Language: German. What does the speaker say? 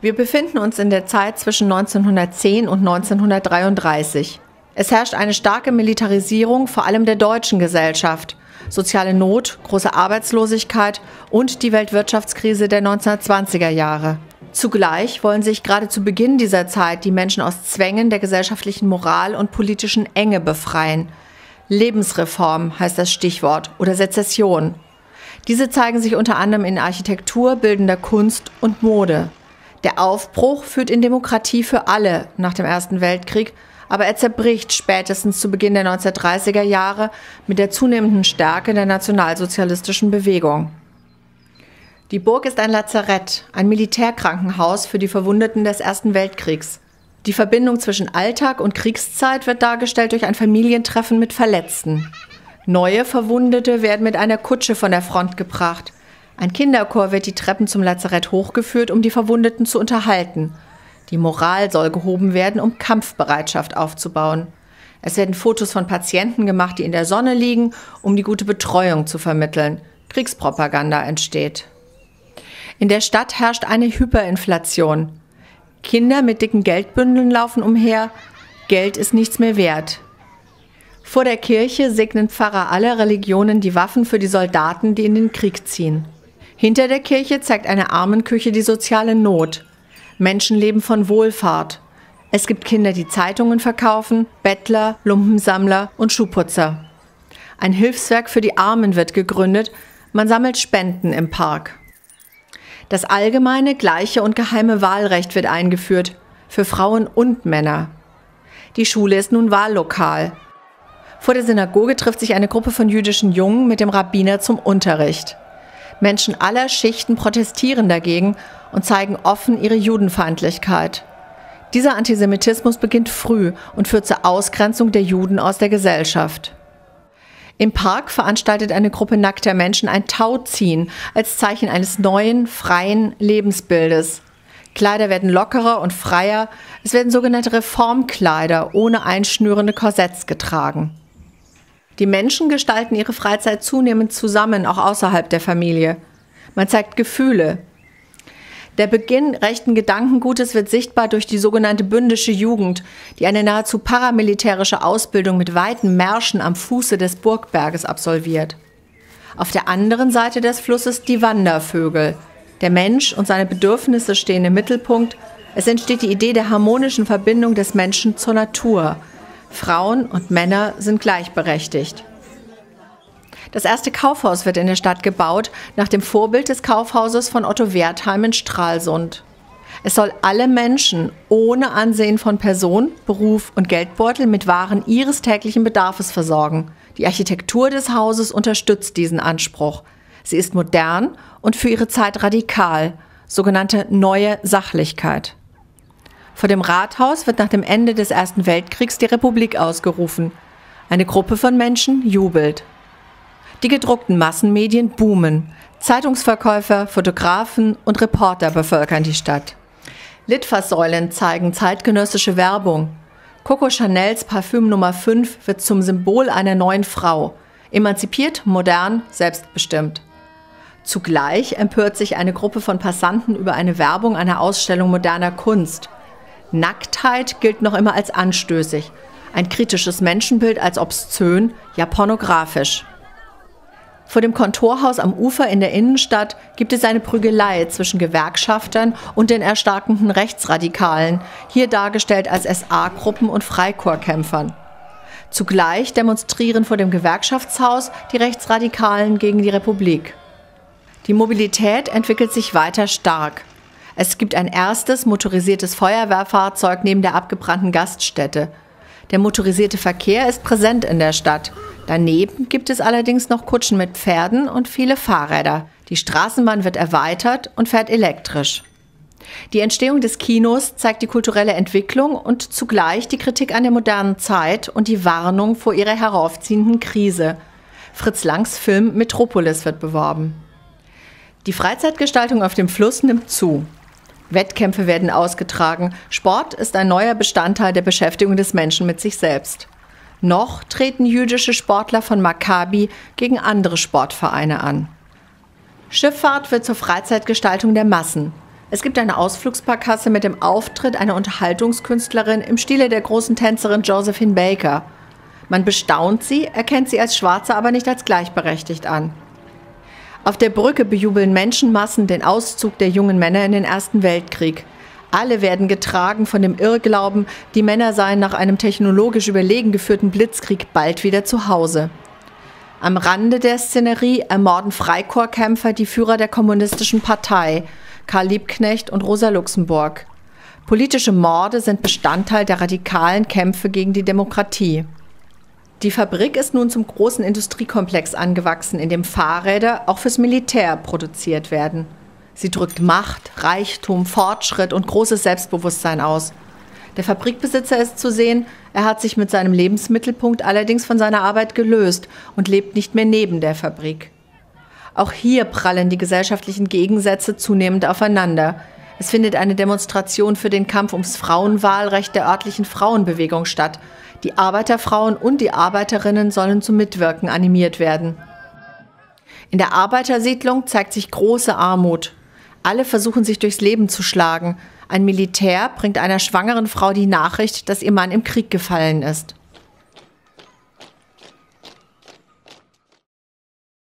Wir befinden uns in der Zeit zwischen 1910 und 1933. Es herrscht eine starke Militarisierung, vor allem der deutschen Gesellschaft, soziale Not, große Arbeitslosigkeit und die Weltwirtschaftskrise der 1920er Jahre. Zugleich wollen sich gerade zu Beginn dieser Zeit die Menschen aus Zwängen der gesellschaftlichen Moral und politischen Enge befreien. Lebensreform heißt das Stichwort oder Sezession. Diese zeigen sich unter anderem in Architektur, bildender Kunst und Mode. Der Aufbruch führt in Demokratie für alle nach dem Ersten Weltkrieg, aber er zerbricht spätestens zu Beginn der 1930er Jahre mit der zunehmenden Stärke der nationalsozialistischen Bewegung. Die Burg ist ein Lazarett, ein Militärkrankenhaus für die Verwundeten des Ersten Weltkriegs. Die Verbindung zwischen Alltag und Kriegszeit wird dargestellt durch ein Familientreffen mit Verletzten. Neue Verwundete werden mit einer Kutsche von der Front gebracht. Ein Kinderchor wird die Treppen zum Lazarett hochgeführt, um die Verwundeten zu unterhalten. Die Moral soll gehoben werden, um Kampfbereitschaft aufzubauen. Es werden Fotos von Patienten gemacht, die in der Sonne liegen, um die gute Betreuung zu vermitteln. Kriegspropaganda entsteht. In der Stadt herrscht eine Hyperinflation. Kinder mit dicken Geldbündeln laufen umher. Geld ist nichts mehr wert. Vor der Kirche segnen Pfarrer aller Religionen die Waffen für die Soldaten, die in den Krieg ziehen. Hinter der Kirche zeigt eine Armenküche die soziale Not. Menschen leben von Wohlfahrt. Es gibt Kinder, die Zeitungen verkaufen, Bettler, Lumpensammler und Schuhputzer. Ein Hilfswerk für die Armen wird gegründet. Man sammelt Spenden im Park. Das allgemeine, gleiche und geheime Wahlrecht wird eingeführt, für Frauen und Männer. Die Schule ist nun Wahllokal. Vor der Synagoge trifft sich eine Gruppe von jüdischen Jungen mit dem Rabbiner zum Unterricht. Menschen aller Schichten protestieren dagegen und zeigen offen ihre Judenfeindlichkeit. Dieser Antisemitismus beginnt früh und führt zur Ausgrenzung der Juden aus der Gesellschaft. Im Park veranstaltet eine Gruppe nackter Menschen ein Tauziehen als Zeichen eines neuen, freien Lebensbildes. Kleider werden lockerer und freier, es werden sogenannte Reformkleider ohne einschnürende Korsetts getragen. Die Menschen gestalten ihre Freizeit zunehmend zusammen, auch außerhalb der Familie. Man zeigt Gefühle. Der Beginn rechten Gedankengutes wird sichtbar durch die sogenannte bündische Jugend, die eine nahezu paramilitärische Ausbildung mit weiten Märschen am Fuße des Burgberges absolviert. Auf der anderen Seite des Flusses die Wandervögel. Der Mensch und seine Bedürfnisse stehen im Mittelpunkt. Es entsteht die Idee der harmonischen Verbindung des Menschen zur Natur. Frauen und Männer sind gleichberechtigt. Das erste Kaufhaus wird in der Stadt gebaut, nach dem Vorbild des Kaufhauses von Otto Wertheim in Stralsund. Es soll alle Menschen ohne Ansehen von Person, Beruf und Geldbeutel mit Waren ihres täglichen Bedarfs versorgen. Die Architektur des Hauses unterstützt diesen Anspruch. Sie ist modern und für ihre Zeit radikal, sogenannte neue Sachlichkeit. Vor dem Rathaus wird nach dem Ende des Ersten Weltkriegs die Republik ausgerufen. Eine Gruppe von Menschen jubelt. Die gedruckten Massenmedien boomen. Zeitungsverkäufer, Fotografen und Reporter bevölkern die Stadt. Litfaßsäulen zeigen zeitgenössische Werbung. Coco Chanels Parfüm Nummer 5 wird zum Symbol einer neuen Frau. Emanzipiert, modern, selbstbestimmt. Zugleich empört sich eine Gruppe von Passanten über eine Werbung einer Ausstellung moderner Kunst. Nacktheit gilt noch immer als anstößig. Ein kritisches Menschenbild als obszön, ja pornografisch. Vor dem Kontorhaus am Ufer in der Innenstadt gibt es eine Prügelei zwischen Gewerkschaftern und den erstarkenden Rechtsradikalen, hier dargestellt als SA-Gruppen und Freikorpskämpfern. Zugleich demonstrieren vor dem Gewerkschaftshaus die Rechtsradikalen gegen die Republik. Die Mobilität entwickelt sich weiter stark. Es gibt ein erstes motorisiertes Feuerwehrfahrzeug neben der abgebrannten Gaststätte. Der motorisierte Verkehr ist präsent in der Stadt. Daneben gibt es allerdings noch Kutschen mit Pferden und viele Fahrräder. Die Straßenbahn wird erweitert und fährt elektrisch. Die Entstehung des Kinos zeigt die kulturelle Entwicklung und zugleich die Kritik an der modernen Zeit und die Warnung vor ihrer heraufziehenden Krise. Fritz Langs Film Metropolis wird beworben. Die Freizeitgestaltung auf dem Fluss nimmt zu. Wettkämpfe werden ausgetragen. Sport ist ein neuer Bestandteil der Beschäftigung des Menschen mit sich selbst. Noch treten jüdische Sportler von Maccabi gegen andere Sportvereine an. Schifffahrt wird zur Freizeitgestaltung der Massen. Es gibt eine Ausflugsparkasse mit dem Auftritt einer Unterhaltungskünstlerin im Stile der großen Tänzerin Josephine Baker. Man bestaunt sie, erkennt sie als Schwarze, aber nicht als gleichberechtigt an. Auf der Brücke bejubeln Menschenmassen den Auszug der jungen Männer in den Ersten Weltkrieg. Alle werden getragen von dem Irrglauben, die Männer seien nach einem technologisch überlegen geführten Blitzkrieg bald wieder zu Hause. Am Rande der Szenerie ermorden Freikorpskämpfer die Führer der kommunistischen Partei, Karl Liebknecht und Rosa Luxemburg. Politische Morde sind Bestandteil der radikalen Kämpfe gegen die Demokratie. Die Fabrik ist nun zum großen Industriekomplex angewachsen, in dem Fahrräder auch fürs Militär produziert werden. Sie drückt Macht, Reichtum, Fortschritt und großes Selbstbewusstsein aus. Der Fabrikbesitzer ist zu sehen, er hat sich mit seinem Lebensmittelpunkt allerdings von seiner Arbeit gelöst und lebt nicht mehr neben der Fabrik. Auch hier prallen die gesellschaftlichen Gegensätze zunehmend aufeinander. Es findet eine Demonstration für den Kampf ums Frauenwahlrecht der örtlichen Frauenbewegung statt. Die Arbeiterfrauen und die Arbeiterinnen sollen zum Mitwirken animiert werden. In der Arbeitersiedlung zeigt sich große Armut. Alle versuchen sich durchs Leben zu schlagen. Ein Militär bringt einer schwangeren Frau die Nachricht, dass ihr Mann im Krieg gefallen ist.